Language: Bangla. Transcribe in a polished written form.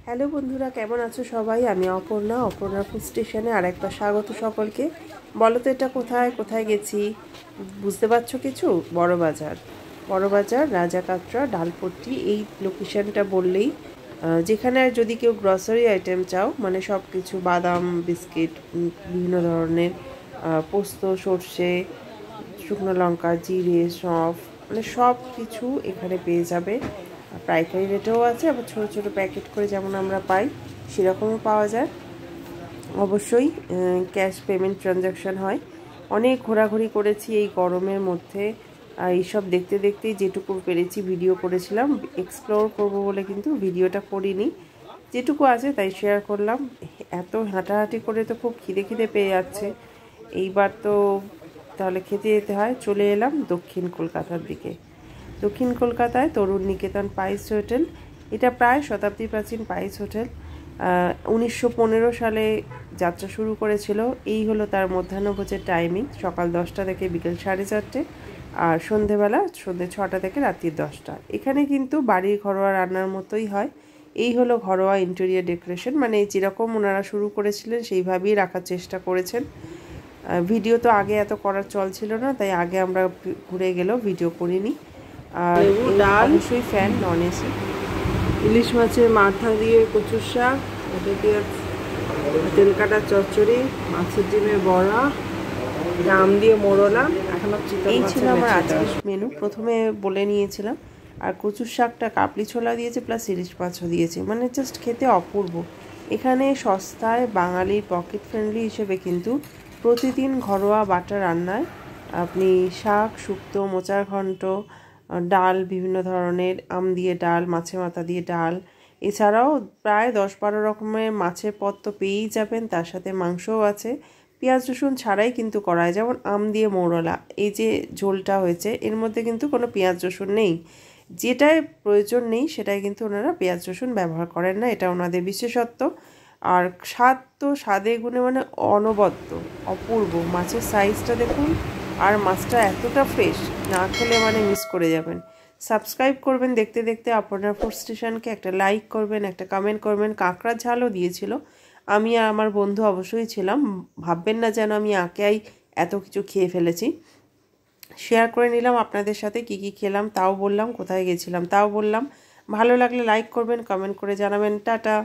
হ্যালো বন্ধুরা, কেমন আছো সবাই? আমি অপর্ণা ফুড স্টেশনে আরেকবার স্বাগত সকলকে। বলো তো এটা কোথায় কোথায় গেছি? বুঝতে পারছো কিছু? বড়বাজার রাজাকাত্রা ডালপট্টি এই লোকেশনটা বললেই যেখানে যদি কেউ গ্রসারি আইটেম চাও, মানে সব কিছু বাদাম বিস্কিট, বিভিন্ন ধরনের পোস্ত, সর্ষে, শুকনো লঙ্কা, জিরে, সঁফ, মানে সব কিছু এখানে পেয়ে যাবে। পাইকারি রেটেও আছে, আবার ছোটো ছোটো প্যাকেট করে যেমন আমরা পাই সেরকমও পাওয়া যায়। অবশ্যই ক্যাশ পেমেন্ট ট্রানজ্যাকশান হয়। অনেক ঘোরাঘুরি করেছি এই গরমের মধ্যে। এইসব দেখতে দেখতেই যেটুকু পেরেছি ভিডিও করেছিলাম। এক্সপ্লোর করব বলে কিন্তু ভিডিওটা করিনি, যেটুকু আছে তাই শেয়ার করলাম। এত হাঁটাহাঁটি করে তো খুব খিদে পেয়ে যাচ্ছে। এইবার তো তাহলে খেতে যেতে হয়। চলে এলাম দক্ষিণ কলকাতার দিকে। দক্ষিণ কলকাতায় তরুণ নিকেতন পাইস হোটেল। এটা প্রায় শতাব্দী প্রাচীন পাইস হোটেল। 1915 সালে যাত্রা শুরু করেছিল। এই হলো তার মধ্যাহ্নভোজের টাইমিং, সকাল 10টা থেকে বিকেল 4:30, আর সন্ধে 6টা থেকে রাত্রি 10টা। এখানে কিন্তু বাড়ির ঘরোয়া রান্নার মতোই হয়। এই হলো ঘরোয়া ইন্টেরিয়র ডেকোরেশন, মানে যেরকম ওনারা শুরু করেছিলেন সেইভাবেই রাখার চেষ্টা করেছেন। ভিডিও তো আগে এত করার চল ছিল না, তাই আগে আমরা ঘুরে গেলেও ভিডিও করিনি। আর ডাল, অবশ্যই ফ্যান নন এসি। ইলিশ মাছের মাথা দিয়ে কচুর শাক, এটা দিয়ে তেল কাটা চচ্চড়ি, মাছের ডিমের বড়া, আম দিয়ে মোরলা। এখনো এই ছিল আমার আজকের মেনু। প্রথমে বলে নিয়েছিলাম। আর কচুর শাকটা কাবলি ছোলা দিয়েছে, প্লাস ইলিশ মাছও দিয়েছে, মানে জাস্ট খেতে অপূর্ব। এখানে সস্তায় বাঙালির পকেট ফ্রেন্ডলি হিসেবে কিন্তু প্রতিদিন ঘরোয়া বাটা রান্নায় আপনি শাক, শুক্তো, মোচার ঘন্ট, ডাল, বিভিন্ন ধরনের আম দিয়ে ডাল, মাছের মাথা দিয়ে ডাল, এছাড়াও প্রায় 10-12 রকমের মাছের পদ তো পেয়েই যাবেন। তার সাথে মাংসও আছে। পেঁয়াজ রসুন ছাড়াই কিন্তু করা হয়। যেমন আম দিয়ে মোরলা, এই যে ঝোলটা হয়েছে এর মধ্যে কিন্তু কোনো পেঁয়াজ রসুন নেই। যেটায় প্রয়োজন নেই সেটাই কিন্তু ওনারা পেঁয়াজ রসুন ব্যবহার করেন না, এটা ওনাদের বিশেষত্ব। আর স্বাদ তো স্বাদে গুণে মানে অনবদ্য, অপূর্ব। মাছের সাইজটা দেখুন, আর মাছটা এতটা ফ্রেশ, না খেলে মানে মিস করে যাবেন। সাবস্ক্রাইব করবেন দেখতে দেখতে আপনার ফুড স্টেশনকে, একটা লাইক করবেন, একটা কমেন্ট করবেন। কাঁকড়ার ঝালও দিয়েছিল। আমি আর আমার বন্ধু অবশ্যই ছিলাম। ভাববেন না যেন আমি একাই এত কিছু খেয়ে ফেলেছি। শেয়ার করে নিলাম আপনাদের সাথে কি কি খেলাম, তাও বললাম, কোথায় গেছিলাম তাও বললাম। ভালো লাগলে লাইক করবেন, কমেন্ট করে জানাবেন। টাটা।